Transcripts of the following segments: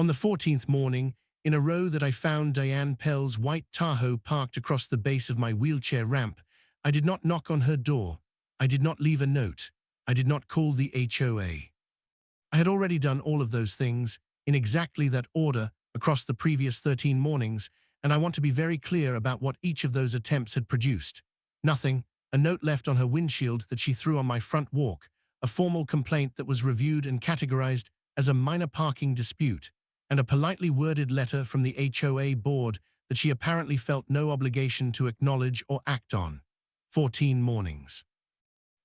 On the 14th morning, in a row that I found Diane Pell's white Tahoe parked across the base of my wheelchair ramp, I did not knock on her door. I did not leave a note. I did not call the HOA. I had already done all of those things, in exactly that order, across the previous 13 mornings, and I want to be very clear about what each of those attempts had produced. Nothing, a note left on her windshield that she threw on my front walk, a formal complaint that was reviewed and categorized as a minor parking dispute, and a politely worded letter from the HOA board that she apparently felt no obligation to acknowledge or act on. 14 mornings.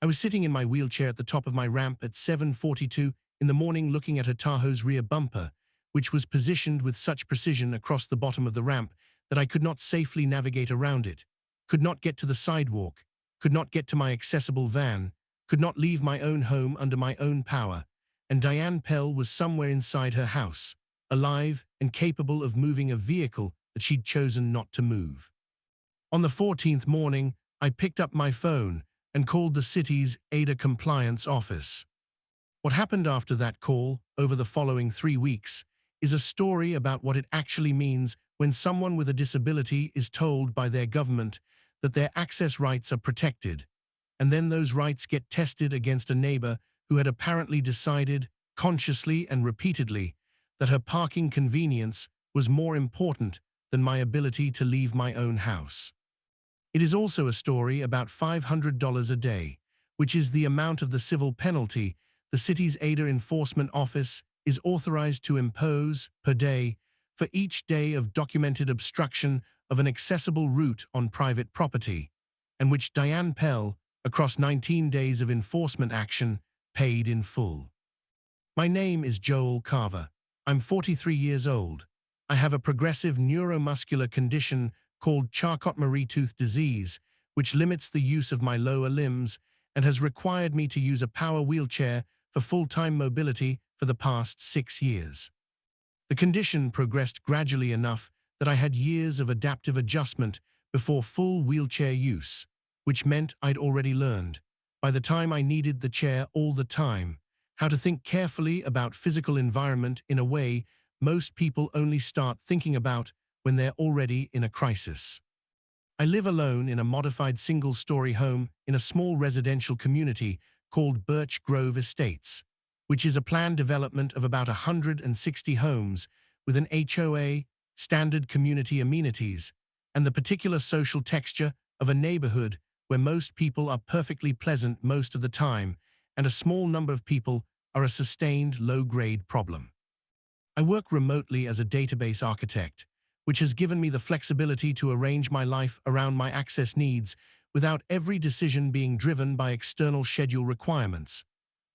I was sitting in my wheelchair at the top of my ramp at 7:42 in the morning looking at her Tahoe's rear bumper, which was positioned with such precision across the bottom of the ramp that I could not safely navigate around it, could not get to the sidewalk, could not get to my accessible van, could not leave my own home under my own power, and Diane Pell was somewhere inside her house, alive and capable of moving a vehicle that she'd chosen not to move. On the 14th morning, I picked up my phone and called the city's ADA compliance office. What happened after that call, over the following 3 weeks, is a story about what it actually means when someone with a disability is told by their government that their access rights are protected, and then those rights get tested against a neighbor who had apparently decided, consciously and repeatedly, that her parking convenience was more important than my ability to leave my own house. It is also a story about $500 a day, which is the amount of the civil penalty the city's ADA enforcement office is authorized to impose per day for each day of documented obstruction of an accessible route on private property, and which Diane Pell, across 19 days of enforcement action, paid in full. My name is Joel Carver. I'm 43 years old. I have a progressive neuromuscular condition called Charcot-Marie-Tooth disease, which limits the use of my lower limbs and has required me to use a power wheelchair for full-time mobility for the past 6 years. The condition progressed gradually enough that I had years of adaptive adjustment before full wheelchair use, which meant I'd already learned, by the time I needed the chair all the time, how to think carefully about physical environment in a way most people only start thinking about when they're already in a crisis. I live alone in a modified single-story home in a small residential community called Birch Grove Estates, which is a planned development of about 160 homes with an HOA, standard community amenities, and the particular social texture of a neighborhood where most people are perfectly pleasant most of the time and a small number of people are a sustained low-grade problem. I work remotely as a database architect, which has given me the flexibility to arrange my life around my access needs without every decision being driven by external schedule requirements,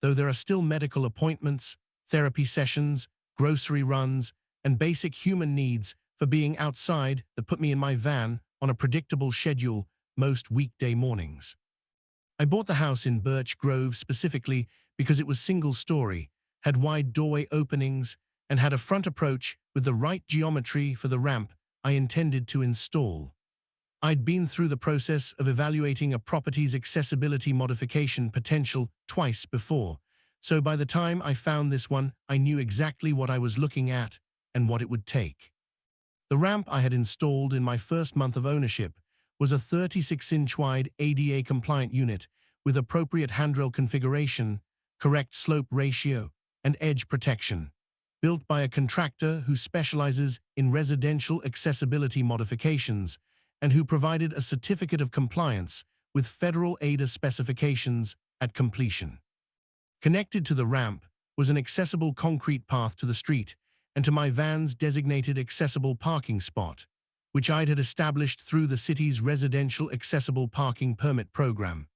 though there are still medical appointments, therapy sessions, grocery runs, and basic human needs for being outside that put me in my van on a predictable schedule most weekday mornings. I bought the house in Birch Grove specifically because it was single-story, had wide doorway openings, and had a front approach with the right geometry for the ramp I intended to install. I'd been through the process of evaluating a property's accessibility modification potential twice before, so by the time I found this one, I knew exactly what I was looking at and what it would take. The ramp I had installed in my first month of ownership was a 36-inch wide ADA-compliant unit with appropriate handrail configuration, correct slope ratio, and edge protection, built by a contractor who specializes in residential accessibility modifications and who provided a certificate of compliance with federal ADA specifications at completion. Connected to the ramp was an accessible concrete path to the street and to my van's designated accessible parking spot, which I'd had established through the city's residential accessible parking permit program,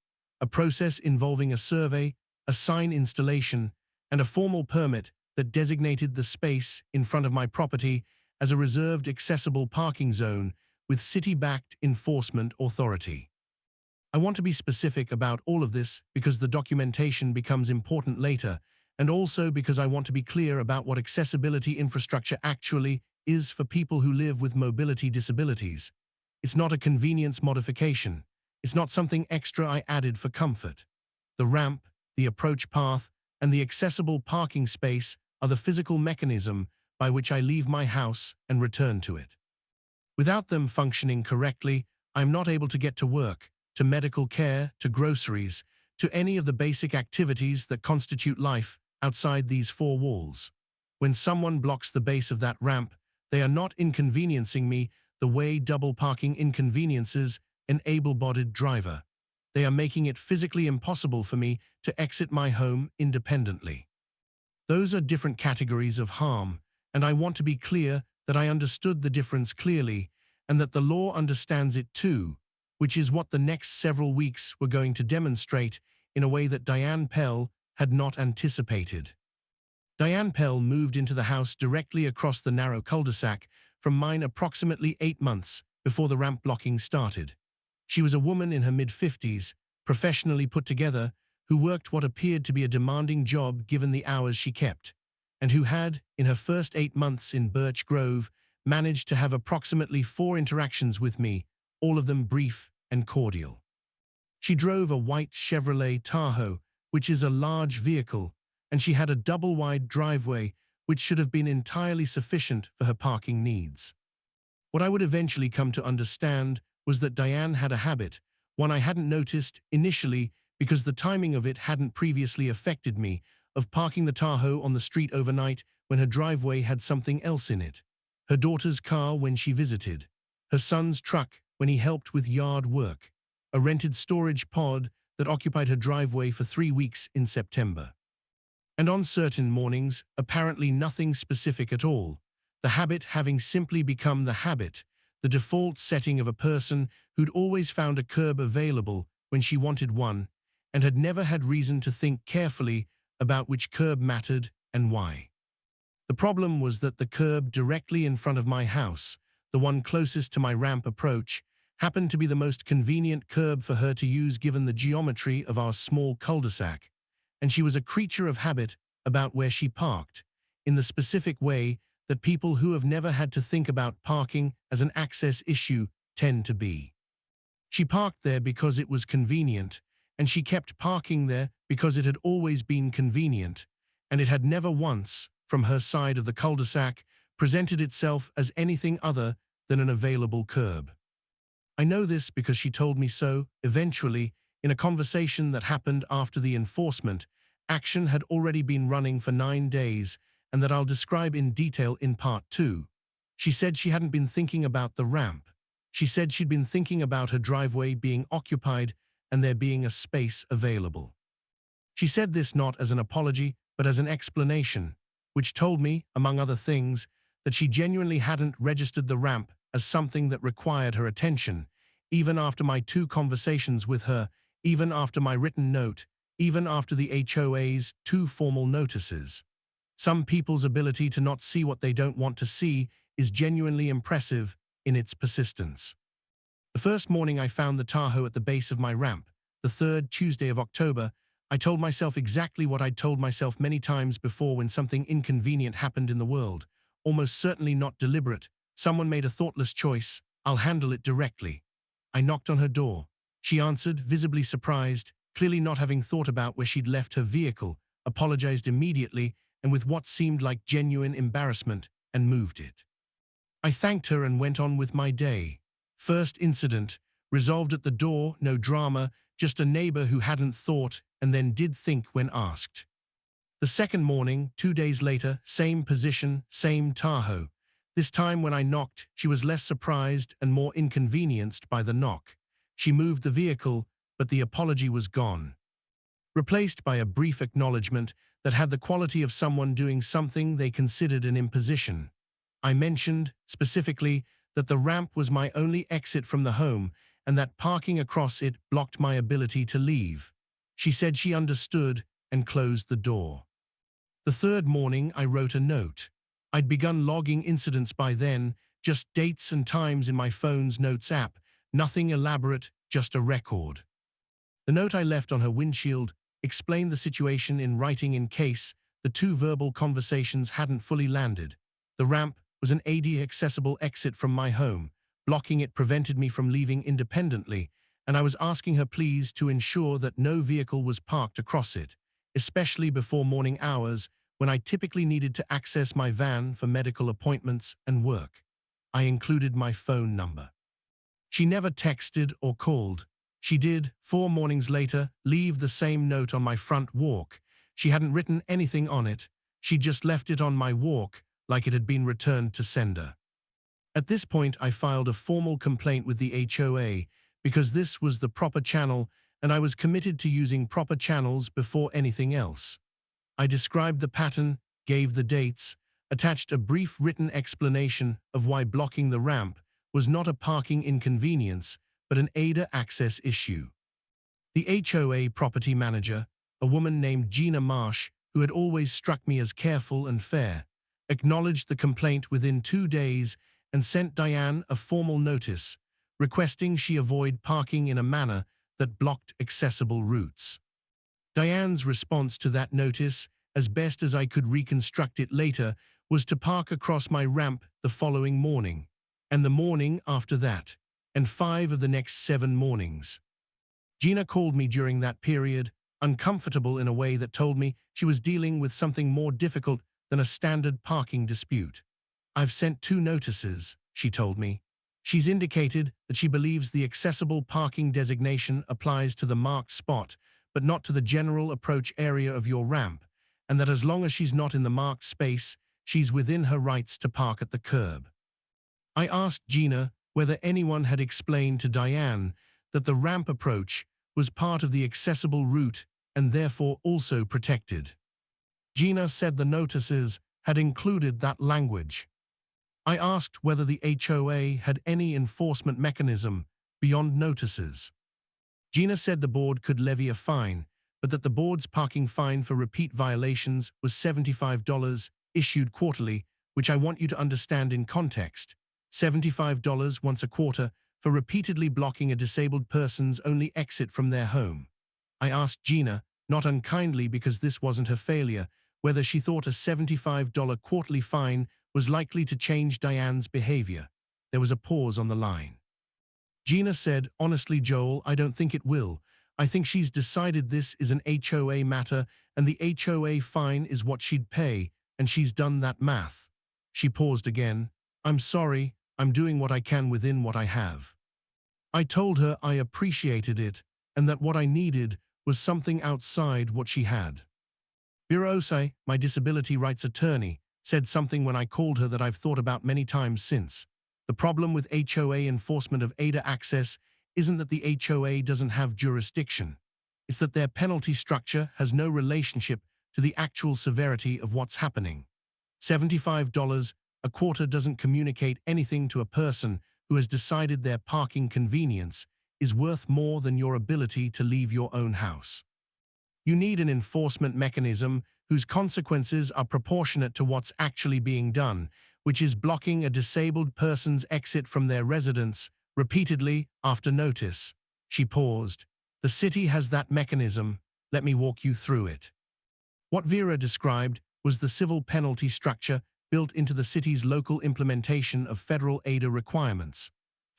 a process involving a survey, a sign installation, and a formal permit that designated the space in front of my property as a reserved accessible parking zone with city-backed enforcement authority. I want to be specific about all of this because the documentation becomes important later, and also because I want to be clear about what accessibility infrastructure actually is for people who live with mobility disabilities. It's not a convenience modification. It's not something extra I added for comfort. The ramp, the approach path, and the accessible parking space are the physical mechanism by which I leave my house and return to it. Without them functioning correctly, I am not able to get to work, to medical care, to groceries, to any of the basic activities that constitute life outside these four walls. When someone blocks the base of that ramp, they are not inconveniencing me the way double parking inconveniences an able-bodied driver. They are making it physically impossible for me to exit my home independently. Those are different categories of harm, and I want to be clear that I understood the difference clearly and that the law understands it too, which is what the next several weeks were going to demonstrate in a way that Diane Pell had not anticipated. Diane Pell moved into the house directly across the narrow cul-de-sac from mine approximately 8 months before the ramp blocking started. She was a woman in her mid-50s, professionally put together, who worked what appeared to be a demanding job given the hours she kept, and who had, in her first 8 months in Birch Grove, managed to have approximately 4 interactions with me, all of them brief and cordial. She drove a white Chevrolet Tahoe, which is a large vehicle, and she had a double-wide driveway which should have been entirely sufficient for her parking needs. What I would eventually come to understand was that Diane had a habit, one I hadn't noticed initially because the timing of it hadn't previously affected me, of parking the Tahoe on the street overnight when her driveway had something else in it. Her daughter's car when she visited, her son's truck when he helped with yard work, a rented storage pod that occupied her driveway for 3 weeks in September. And on certain mornings, apparently nothing specific at all, the habit having simply become the habit, the default setting of a person who'd always found a curb available when she wanted one and had never had reason to think carefully about which curb mattered and why. The problem was that the curb directly in front of my house, the one closest to my ramp approach, happened to be the most convenient curb for her to use given the geometry of our small cul-de-sac, and she was a creature of habit about where she parked, in the specific way that people who have never had to think about parking as an access issue tend to be. She parked there because it was convenient, and she kept parking there because it had always been convenient, and it had never once, from her side of the cul-de-sac, presented itself as anything other than an available curb. I know this because she told me so, eventually, in a conversation that happened after the enforcement action had already been running for 9 days, and that I'll describe in detail in part 2. She said she hadn't been thinking about the ramp. She said she'd been thinking about her driveway being occupied and there being a space available. She said this not as an apology, but as an explanation, which told me, among other things, that she genuinely hadn't registered the ramp as something that required her attention, even after my 2 conversations with her, even after my written note, even after the HOA's 2 formal notices. Some people's ability to not see what they don't want to see is genuinely impressive in its persistence. The first morning I found the Tahoe at the base of my ramp, the 3rd Tuesday of October, I told myself exactly what I'd told myself many times before when something inconvenient happened in the world, almost certainly not deliberate. Someone made a thoughtless choice. I'll handle it directly. I knocked on her door. She answered, visibly surprised, clearly not having thought about where she'd left her vehicle, apologized immediately, and with what seemed like genuine embarrassment, and moved it. I thanked her and went on with my day. First incident, resolved at the door, no drama, just a neighbor who hadn't thought and then did think when asked. The second morning, 2 days later, same position, same Tahoe. This time when I knocked, she was less surprised and more inconvenienced by the knock. She moved the vehicle, but the apology was gone, replaced by a brief acknowledgement that had the quality of someone doing something they considered an imposition. I mentioned, specifically, that the ramp was my only exit from the home and that parking across it blocked my ability to leave. She said she understood and closed the door. The third morning, I wrote a note. I'd begun logging incidents by then, just dates and times in my phone's notes app, nothing elaborate, just a record. The note I left on her windshield explained the situation in writing in case the 2 verbal conversations hadn't fully landed. The ramp was an AD-accessible exit from my home. Blocking it prevented me from leaving independently, and I was asking her please to ensure that no vehicle was parked across it, especially before morning hours when I typically needed to access my van for medical appointments and work. I included my phone number. She never texted or called. She did, 4 mornings later, leave the same note on my front walk. She hadn't written anything on it. She just left it on my walk, like it had been returned to sender. At this point, I filed a formal complaint with the HOA because this was the proper channel and I was committed to using proper channels before anything else. I described the pattern, gave the dates, attached a brief written explanation of why blocking the ramp was not a parking inconvenience, but an ADA access issue. The HOA property manager, a woman named Gina Marsh, who had always struck me as careful and fair, acknowledged the complaint within 2 days and sent Diane a formal notice, requesting she avoid parking in a manner that blocked accessible routes. Diane's response to that notice, as best as I could reconstruct it later, was to park across my ramp the following morning, and the morning after that, and 5 of the next 7 mornings. Gina called me during that period, uncomfortable in a way that told me she was dealing with something more difficult than a standard parking dispute. "I've sent 2 notices," she told me. She's indicated that she believes the accessible parking designation applies to the marked spot, but not to the general approach area of your ramp, and that as long as she's not in the marked space, she's within her rights to park at the curb. I asked Gina whether anyone had explained to Diane that the ramp approach was part of the accessible route and therefore also protected. Gina said the notices had included that language. I asked whether the HOA had any enforcement mechanism beyond notices. Gina said the board could levy a fine, but that the board's parking fine for repeat violations was $75 issued quarterly, which I want you to understand in context. $75 once a quarter for repeatedly blocking a disabled person's only exit from their home. I asked Gina, not unkindly because this wasn't her failure, whether she thought a $75 quarterly fine was likely to change Diane's behavior. There was a pause on the line. Gina said, "Honestly, Joel, I don't think it will. I think she's decided this is an HOA matter and the HOA fine is what she'd pay, and she's done that math." She paused again. "I'm sorry, I'm doing what I can within what I have." I told her I appreciated it and that what I needed was something outside what she had. Vera Osei, my disability rights attorney, said something when I called her that I've thought about many times since. The problem with HOA enforcement of ADA access isn't that the HOA doesn't have jurisdiction. It's that their penalty structure has no relationship to the actual severity of what's happening. $75 a quarter doesn't communicate anything to a person who has decided their parking convenience is worth more than your ability to leave your own house. You need an enforcement mechanism whose consequences are proportionate to what's actually being done, which is blocking a disabled person's exit from their residence repeatedly after notice. She paused. The city has that mechanism. Let me walk you through it. What Vera described was the civil penalty structure built into the city's local implementation of federal ADA requirements.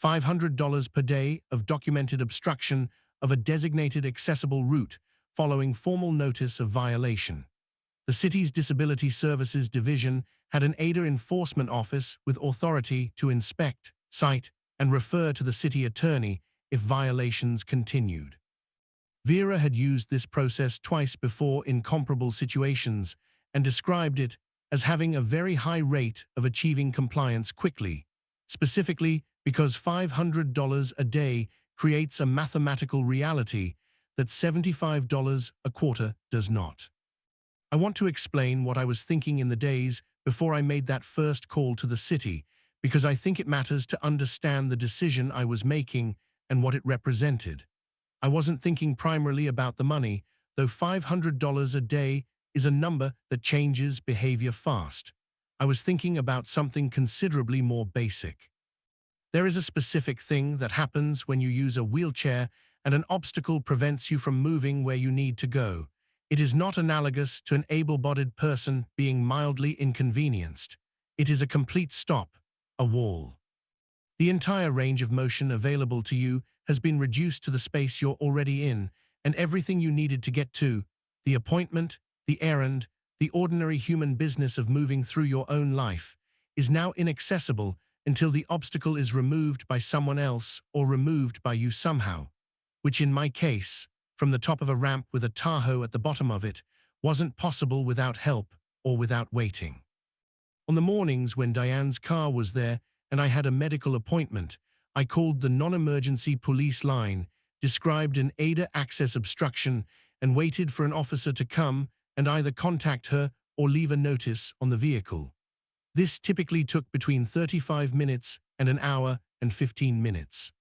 $500 per day of documented obstruction of a designated accessible route following formal notice of violation. The city's Disability Services Division had an ADA enforcement office with authority to inspect, cite, and refer to the city attorney if violations continued. Vera had used this process twice before in comparable situations and described it as having a very high rate of achieving compliance quickly, specifically because $500 a day creates a mathematical reality that $75 a quarter does not. I want to explain what I was thinking in the days before I made that first call to the city, because I think it matters to understand the decision I was making and what it represented. I wasn't thinking primarily about the money, though $500 a day is a number that changes behavior fast. I was thinking about something considerably more basic. There is a specific thing that happens when you use a wheelchair and an obstacle prevents you from moving where you need to go. It is not analogous to an able-bodied person being mildly inconvenienced. It is a complete stop, a wall. The entire range of motion available to you has been reduced to the space you're already in, and everything you needed to get to, the appointment, the errand, the ordinary human business of moving through your own life, is now inaccessible until the obstacle is removed by someone else or removed by you somehow, which in my case, from the top of a ramp with a Tahoe at the bottom of it, wasn't possible without help or without waiting. On the mornings when Diane's car was there and I had a medical appointment, I called the non-emergency police line, described an ADA access obstruction, and waited for an officer to come and either contact her or leave a notice on the vehicle. This typically took between 35 minutes and an hour and 15 minutes.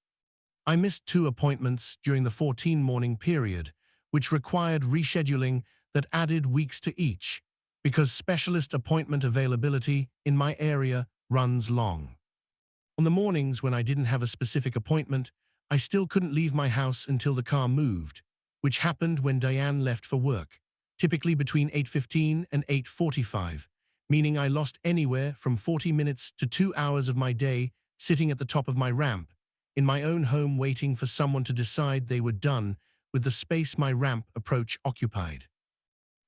I missed 2 appointments during the 14-morning period, which required rescheduling that added weeks to each, because specialist appointment availability in my area runs long. On the mornings when I didn't have a specific appointment, I still couldn't leave my house until the car moved, which happened when Diane left for work, typically between 8:15 and 8:45, meaning I lost anywhere from 40 minutes to 2 hours of my day sitting at the top of my ramp, in my own home waiting for someone to decide they were done with the space my ramp approach occupied.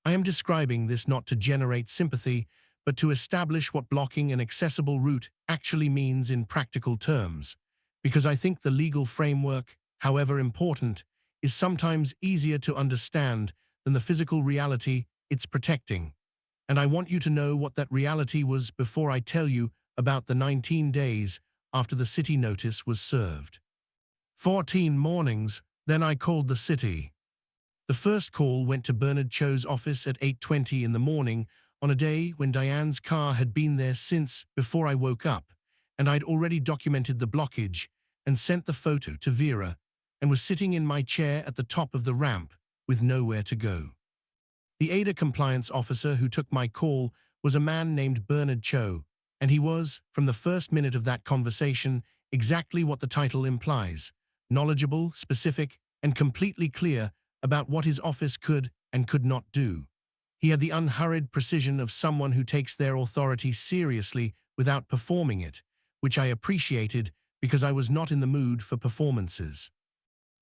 I am describing this not to generate sympathy, but to establish what blocking an accessible route actually means in practical terms, because I think the legal framework, however important, is sometimes easier to understand than the physical reality it's protecting. And I want you to know what that reality was before I tell you about the 19 days after the city notice was served. 14 mornings, then I called the city. The first call went to Bernard Cho's office at 8:20 in the morning on a day when Diane's car had been there since before I woke up, and I'd already documented the blockage and sent the photo to Vera, and was sitting in my chair at the top of the ramp with nowhere to go. The ADA compliance officer who took my call was a man named Bernard Cho, and he was, from the first minute of that conversation, exactly what the title implies: knowledgeable, specific, and completely clear about what his office could and could not do. He had the unhurried precision of someone who takes their authority seriously without performing it, which I appreciated because I was not in the mood for performances.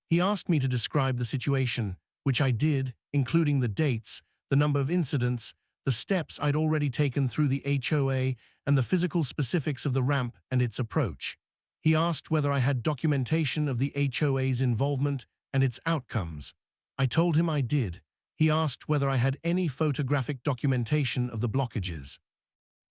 He asked me to describe the situation, which I did, including the dates, the number of incidents, the steps I'd already taken through the HOA, and the physical specifics of the ramp and its approach. He asked whether I had documentation of the HOA's involvement and its outcomes. I told him I did. He asked whether I had any photographic documentation of the blockages.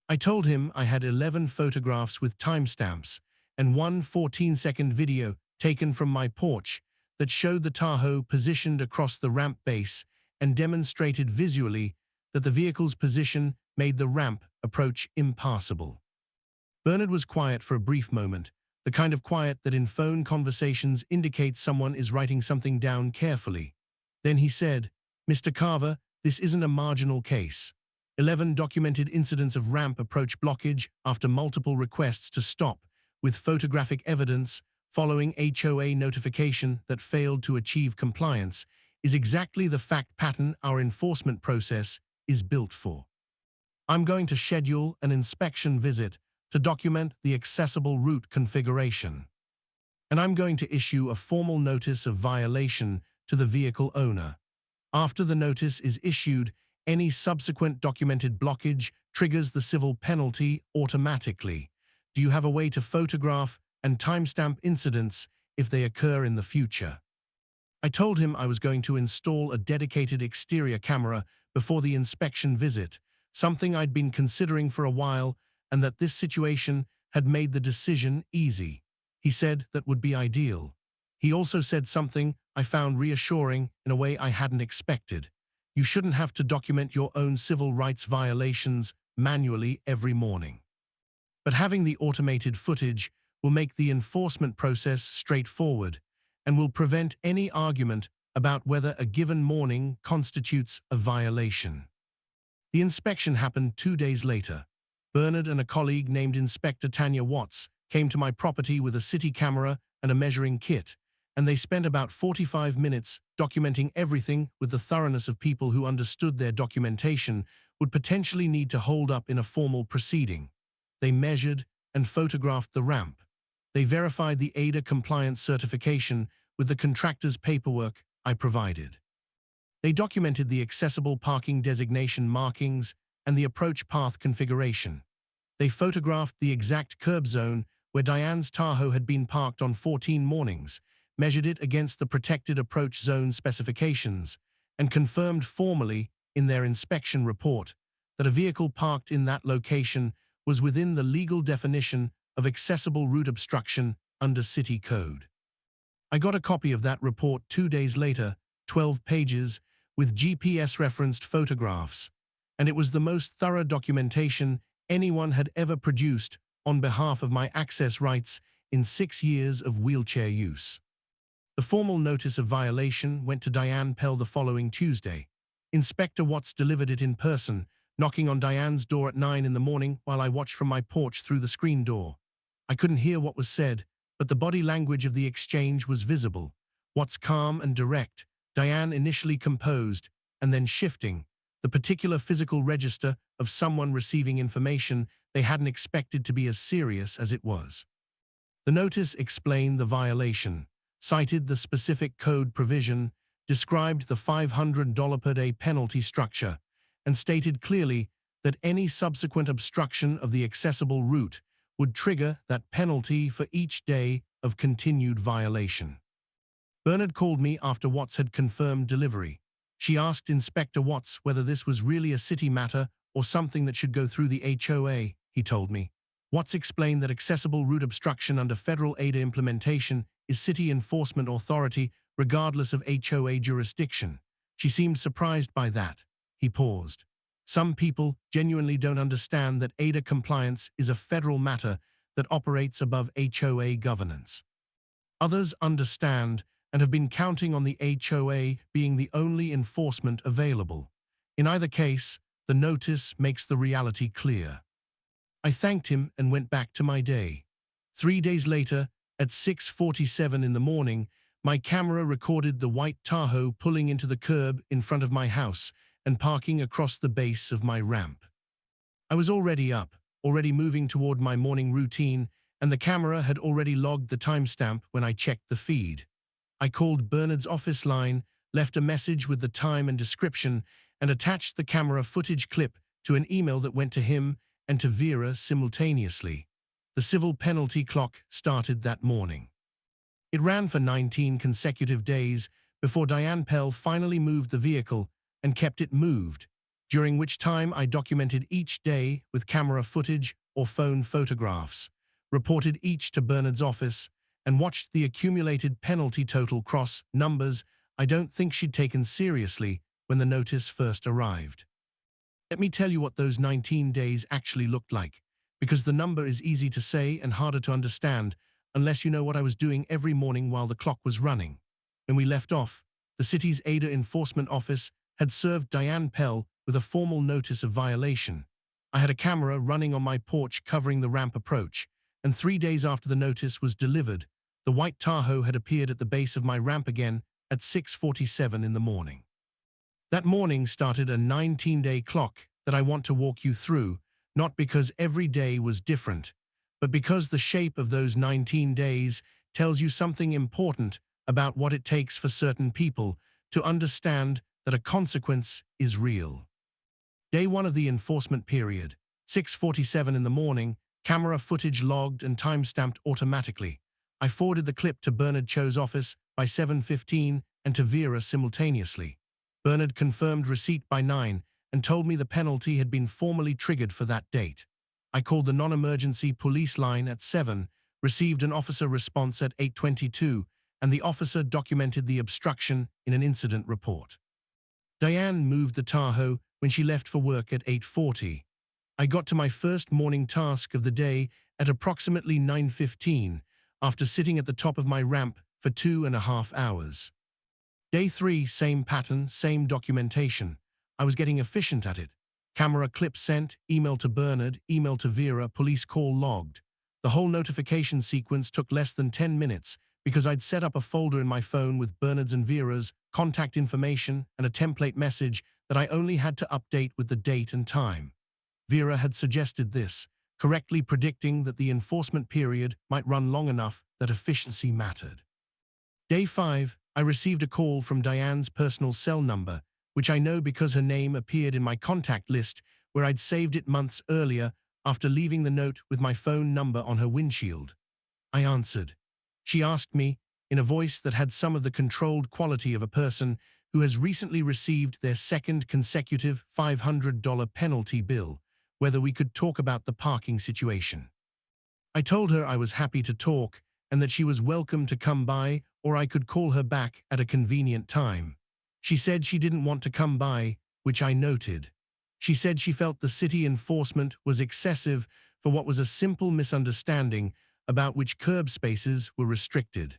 I told him I had 11 photographs with timestamps and one 14-second video taken from my porch that showed the Tahoe positioned across the ramp base and demonstrated visually that the vehicle's position made the ramp approach impassable. Bernard was quiet for a brief moment, the kind of quiet that in phone conversations indicates someone is writing something down carefully. Then he said, "Mr. Carver, this isn't a marginal case. 11 documented incidents of ramp approach blockage after multiple requests to stop, with photographic evidence following HOA notification that failed to achieve compliance, is exactly the fact pattern our enforcement process is built for. I'm going to schedule an inspection visit to document the accessible route configuration. And I'm going to issue a formal notice of violation to the vehicle owner. After the notice is issued, any subsequent documented blockage triggers the civil penalty automatically. Do you have a way to photograph and timestamp incidents if they occur in the future?" I told him I was going to install a dedicated exterior camera before the inspection visit, something I'd been considering for a while, and that this situation had made the decision easy. He said that would be ideal. He also said something I found reassuring in a way I hadn't expected. You shouldn't have to document your own civil rights violations manually every morning. But having the automated footage will make the enforcement process straightforward and will prevent any argument about whether a given morning constitutes a violation. The inspection happened 2 days later. Bernard and a colleague named Inspector Tanya Watts came to my property with a city camera and a measuring kit, and they spent about 45 minutes documenting everything with the thoroughness of people who understood their documentation would potentially need to hold up in a formal proceeding. They measured and photographed the ramp. They verified the ADA compliance certification with the contractor's paperwork I provided. They documented the accessible parking designation markings and the approach path configuration. They photographed the exact curb zone where Diane's Tahoe had been parked on 14 mornings, measured it against the protected approach zone specifications, and confirmed formally in their inspection report that a vehicle parked in that location was within the legal definition of accessible route obstruction under city code. I got a copy of that report 2 days later, 12 pages, with GPS-referenced photographs, and it was the most thorough documentation anyone had ever produced on behalf of my access rights in 6 years of wheelchair use. The formal notice of violation went to Diane Pell the following Tuesday. Inspector Watts delivered it in person, knocking on Diane's door at 9 in the morning while I watched from my porch through the screen door. I couldn't hear what was said, but the body language of the exchange was visible. Watts calm and direct, Diane initially composed, and then shifting, the particular physical register of someone receiving information they hadn't expected to be as serious as it was. The notice explained the violation, cited the specific code provision, described the $500 per day penalty structure, and stated clearly that any subsequent obstruction of the accessible route would trigger that penalty for each day of continued violation. Bernard called me after Watts had confirmed delivery. She asked Inspector Watts whether this was really a city matter or something that should go through the HOA, he told me. Watts explained that accessible route obstruction under federal ADA implementation is city enforcement authority regardless of HOA jurisdiction. She seemed surprised by that. He paused. Some people genuinely don't understand that ADA compliance is a federal matter that operates above HOA governance. Others understand and have been counting on the HOA being the only enforcement available. In either case, the notice makes the reality clear. I thanked him and went back to my day. 3 days later, at 6:47 in the morning, my camera recorded the white Tahoe pulling into the curb in front of my house and parking across the base of my ramp. I was already up, already moving toward my morning routine, and the camera had already logged the timestamp when I checked the feed. I called Bernard's office line, left a message with the time and description, and attached the camera footage clip to an email that went to him and to Vera simultaneously. The civil penalty clock started that morning. It ran for 19 consecutive days before Diane Pell finally moved the vehicle and kept it moved, during which time I documented each day with camera footage or phone photographs, reported each to Bernard's office, and watched the accumulated penalty total cross numbers I don't think she'd taken seriously when the notice first arrived. Let me tell you what those 19 days actually looked like, because the number is easy to say and harder to understand unless you know what I was doing every morning while the clock was running. When we left off, the city's ADA Enforcement Office had served Diane Pell with a formal notice of violation. I had a camera running on my porch covering the ramp approach, and 3 days after the notice was delivered, the white Tahoe had appeared at the base of my ramp again at 6:47 in the morning. That morning started a 19-day clock that I want to walk you through, not because every day was different, but because the shape of those 19 days tells you something important about what it takes for certain people to understand that a consequence is real. Day 1 of the enforcement period, 6:47 in the morning, camera footage logged and timestamped automatically. I forwarded the clip to Bernard Cho's office by 7:15 and to Vera simultaneously. Bernard confirmed receipt by 9 and told me the penalty had been formally triggered for that date. I called the non-emergency police line at 7, received an officer response at 8:22, and the officer documented the obstruction in an incident report. Diane moved the Tahoe when she left for work at 8:40. I got to my first morning task of the day at approximately 9:15, after sitting at the top of my ramp for 2.5 hours. Day 3, same pattern, same documentation. I was getting efficient at it. Camera clip sent, email to Bernard, email to Vera, police call logged. The whole notification sequence took less than 10 minutes because I'd set up a folder in my phone with Bernard's and Vera's contact information and a template message that I only had to update with the date and time. Vera had suggested this, correctly predicting that the enforcement period might run long enough that efficiency mattered. Day 5, I received a call from Diane's personal cell number which I know because her name appeared in my contact list where I'd saved it months earlier after leaving the note with my phone number on her windshield. I answered. She asked me, in a voice that had some of the controlled quality of a person who has recently received their second consecutive $500 penalty bill, whether we could talk about the parking situation. I told her I was happy to talk and that she was welcome to come by or I could call her back at a convenient time. She said she didn't want to come by, which I noted. She said she felt the city enforcement was excessive for what was a simple misunderstanding about which curb spaces were restricted.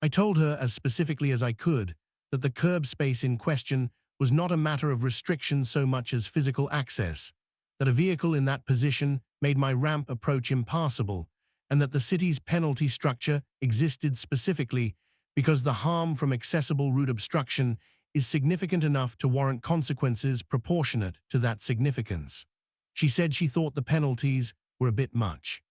I told her as specifically as I could that the curb space in question was not a matter of restriction so much as physical access, that a vehicle in that position made my ramp approach impassable, and that the city's penalty structure existed specifically because the harm from accessible route obstruction is significant enough to warrant consequences proportionate to that significance. She said she thought the penalties were a bit much.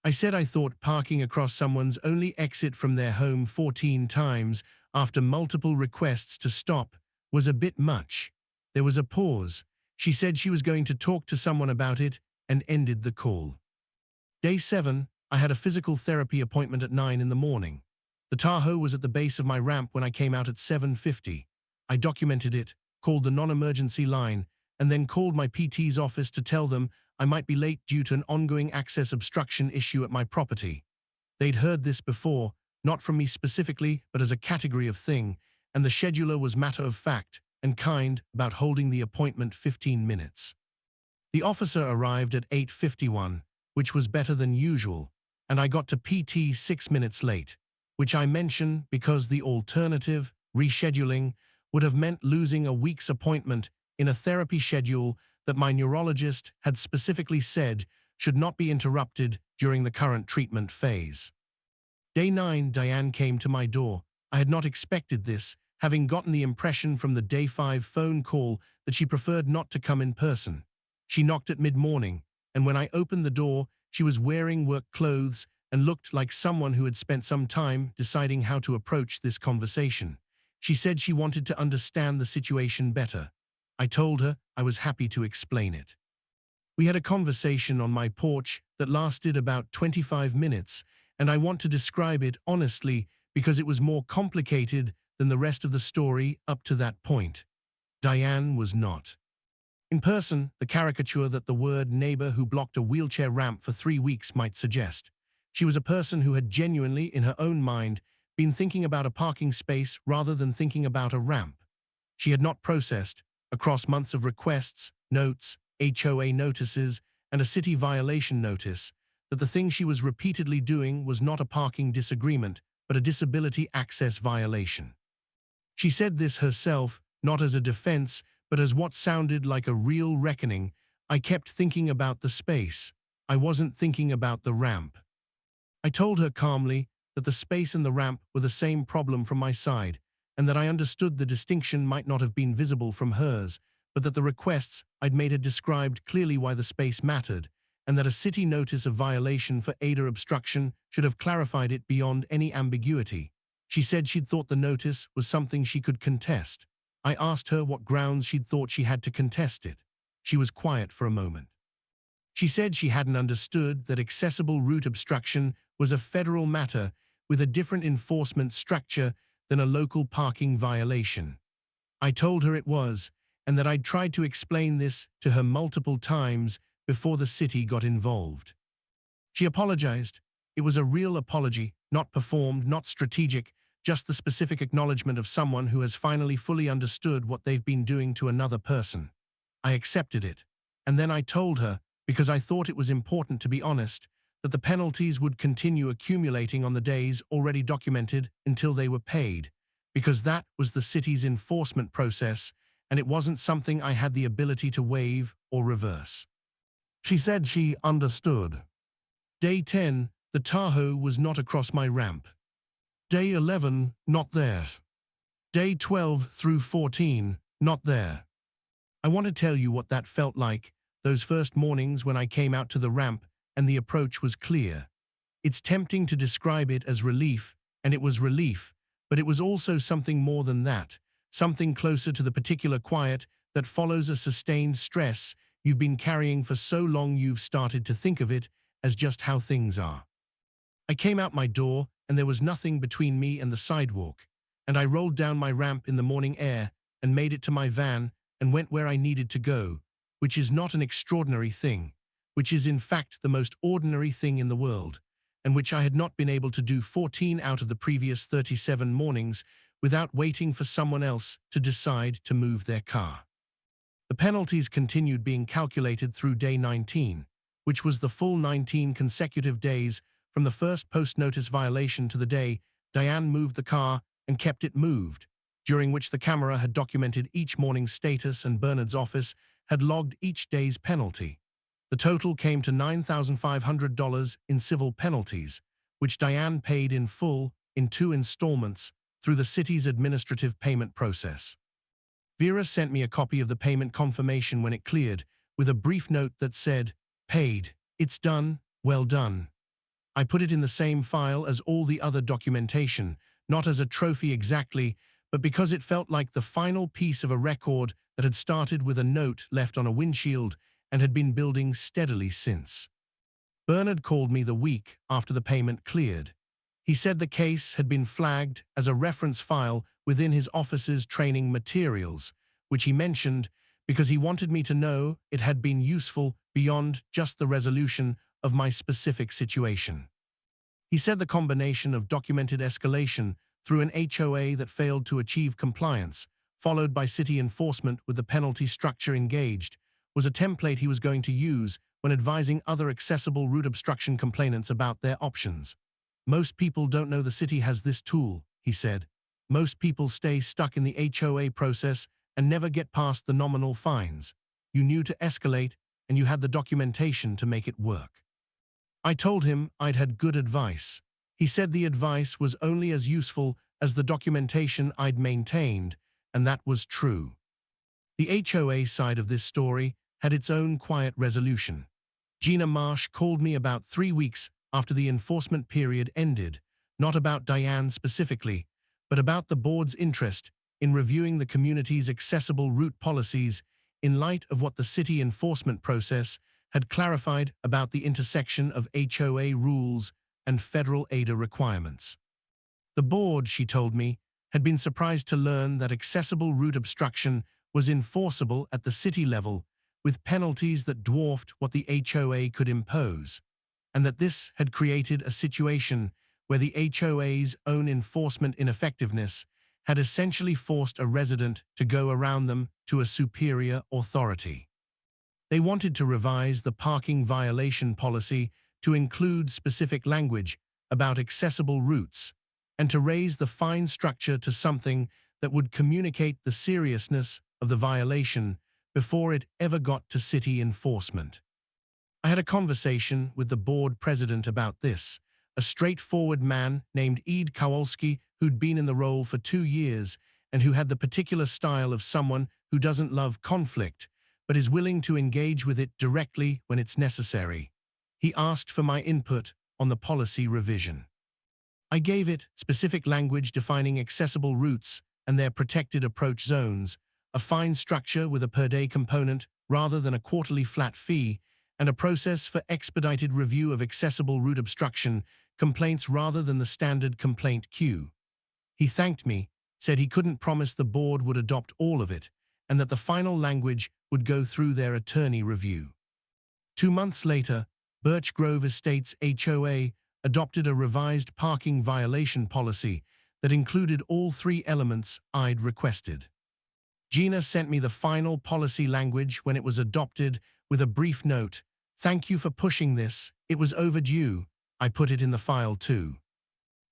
I said I thought parking across someone's only exit from their home 14 times after multiple requests to stop was a bit much. There was a pause. She said she was going to talk to someone about it and ended the call. Day 7, I had a physical therapy appointment at 9 in the morning. The Tahoe was at the base of my ramp when I came out at 7:50. I documented it, called the non-emergency line, and then called my PT's office to tell them I might be late due to an ongoing access obstruction issue at my property. They'd heard this before, not from me specifically, but as a category of thing, and the scheduler was matter of fact and kind about holding the appointment 15 minutes. The officer arrived at 8:51, which was better than usual, and I got to PT 6 minutes late, which I mention because the alternative, rescheduling, would have meant losing a week's appointment in a therapy schedule that my neurologist had specifically said should not be interrupted during the current treatment phase. Day 9, Diane came to my door. I had not expected this, having gotten the impression from the Day 5 phone call that she preferred not to come in person. She knocked at mid-morning, and when I opened the door, she was wearing work clothes and looked like someone who had spent some time deciding how to approach this conversation. She said she wanted to understand the situation better. I told her I was happy to explain it. We had a conversation on my porch that lasted about 25 minutes, and I want to describe it honestly because it was more complicated than the rest of the story up to that point. Diane was not. In person, the caricature that the word neighbor who blocked a wheelchair ramp for 3 weeks might suggest. She was a person who had genuinely, in her own mind, been thinking about a parking space rather than thinking about a ramp. She had not processed, across months of requests, notes, HOA notices, and a city violation notice, that the thing she was repeatedly doing was not a parking disagreement, but a disability access violation. She said this herself, not as a defense, but as what sounded like a real reckoning. I kept thinking about the space. I wasn't thinking about the ramp. I told her calmly that the space and the ramp were the same problem from my side, and that I understood the distinction might not have been visible from hers, but that the requests I'd made had described clearly why the space mattered, and that a city notice of violation for ADA obstruction should have clarified it beyond any ambiguity. She said she'd thought the notice was something she could contest. I asked her what grounds she'd thought she had to contest it. She was quiet for a moment. She said she hadn't understood that accessible route obstruction was a federal matter with a different enforcement structure than a local parking violation. I told her it was, and that I'd tried to explain this to her multiple times before the city got involved. She apologized. It was a real apology, not performed, not strategic, just the specific acknowledgement of someone who has finally fully understood what they've been doing to another person. I accepted it, and then I told her, because I thought it was important to be honest, that the penalties would continue accumulating on the days already documented until they were paid, because that was the city's enforcement process, and it wasn't something I had the ability to waive or reverse. She said she understood. Day 10, the Tahoe was not across my ramp. Day 11, not there. Day 12 through 14, not there. I want to tell you what that felt like, those first mornings when I came out to the ramp and the approach was clear. It's tempting to describe it as relief, and it was relief, but it was also something more than that, something closer to the particular quiet that follows a sustained stress you've been carrying for so long you've started to think of it as just how things are. I came out my door and there was nothing between me and the sidewalk, and I rolled down my ramp in the morning air and made it to my van and went where I needed to go, which is not an extraordinary thing, which is in fact the most ordinary thing in the world, and which I had not been able to do 14 out of the previous 37 mornings without waiting for someone else to decide to move their car. The penalties continued being calculated through day 19, which was the full 19 consecutive days from the first post-notice violation to the day Diane moved the car and kept it moved, during which the camera had documented each morning's status and Bernard's office had logged each day's penalty. The total came to $9,500 in civil penalties, which Diane paid in full in 2 installments through the city's administrative payment process. Vera sent me a copy of the payment confirmation when it cleared, with a brief note that said, "Paid. It's done. Well done." I put it in the same file as all the other documentation, not as a trophy exactly, but because it felt like the final piece of a record that had started with a note left on a windshield and had been building steadily since. Bernard called me the week after the payment cleared. He said the case had been flagged as a reference file within his office's training materials, which he mentioned because he wanted me to know it had been useful beyond just the resolution of my specific situation. He said the combination of documented escalation through an HOA that failed to achieve compliance, followed by city enforcement with the penalty structure engaged, was a template he was going to use when advising other accessible route obstruction complainants about their options. "Most people don't know the city has this tool," he said. "Most people stay stuck in the HOA process and never get past the nominal fines. You knew to escalate, and you had the documentation to make it work." I told him I'd had good advice. He said the advice was only as useful as the documentation I'd maintained, and that was true. The HOA side of this story had its own quiet resolution. Gina Marsh called me about 3 weeks after the enforcement period ended, not about Diane specifically, but about the board's interest in reviewing the community's accessible route policies in light of what the city enforcement process had clarified about the intersection of HOA rules and federal ADA requirements. The board, she told me, had been surprised to learn that accessible route obstruction was enforceable at the city level with penalties that dwarfed what the HOA could impose, and that this had created a situation where the HOA's own enforcement ineffectiveness had essentially forced a resident to go around them to a superior authority. They wanted to revise the parking violation policy to include specific language about accessible routes and to raise the fine structure to something that would communicate the seriousness of the violation before it ever got to city enforcement. I had a conversation with the board president about this, a straightforward man named Ed Kowalski who'd been in the role for 2 years and who had the particular style of someone who doesn't love conflict, but is willing to engage with it directly when it's necessary. He asked for my input on the policy revision. I gave it specific language defining accessible routes and their protected approach zones, a fine structure with a per-day component rather than a quarterly flat fee, and a process for expedited review of accessible route obstruction complaints rather than the standard complaint queue. He thanked me, said he couldn't promise the board would adopt all of it, and that the final language would go through their attorney review. 2 months later, Birch Grove Estates HOA adopted a revised parking violation policy that included all 3 elements I'd requested. Gina sent me the final policy language when it was adopted with a brief note, "Thank you for pushing this, it was overdue." I put it in the file too.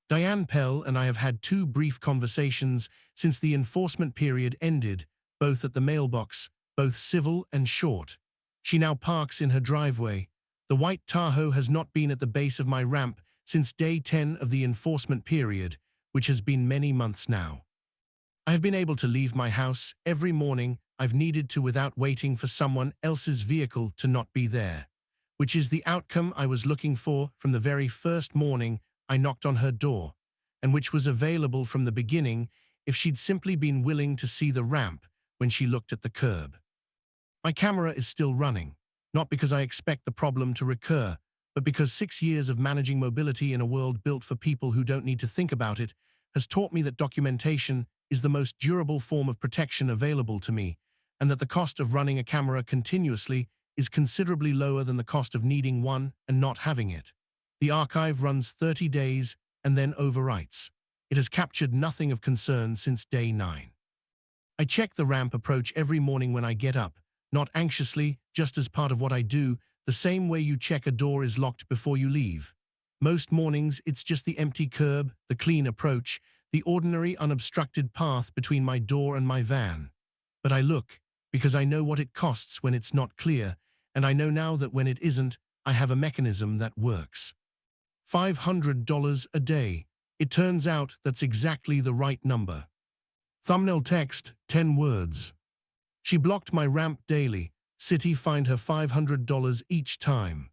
Diane Pell and I have had 2 brief conversations since the enforcement period ended, both at the mailbox, both civil and short. She now parks in her driveway. The white Tahoe has not been at the base of my ramp since day 10 of the enforcement period, which has been many months now. I have been able to leave my house every morning I've needed to without waiting for someone else's vehicle to not be there, which is the outcome I was looking for from the very first morning I knocked on her door, and which was available from the beginning if she'd simply been willing to see the ramp when she looked at the curb. My camera is still running, not because I expect the problem to recur, but because 6 years of managing mobility in a world built for people who don't need to think about it has taught me that documentation is the most durable form of protection available to me, and that the cost of running a camera continuously is considerably lower than the cost of needing one and not having it. The archive runs 30 days and then overwrites. It has captured nothing of concern since day 9. I check the ramp approach every morning when I get up, not anxiously, just as part of what I do, the same way you check a door is locked before you leave. Most mornings, it's just the empty curb, the clean approach, the ordinary unobstructed path between my door and my van. But I look, because I know what it costs when it's not clear, and I know now that when it isn't, I have a mechanism that works. $500 a day. It turns out that's exactly the right number. Thumbnail text, 10 words. She blocked my ramp daily. City fined her $500 each time.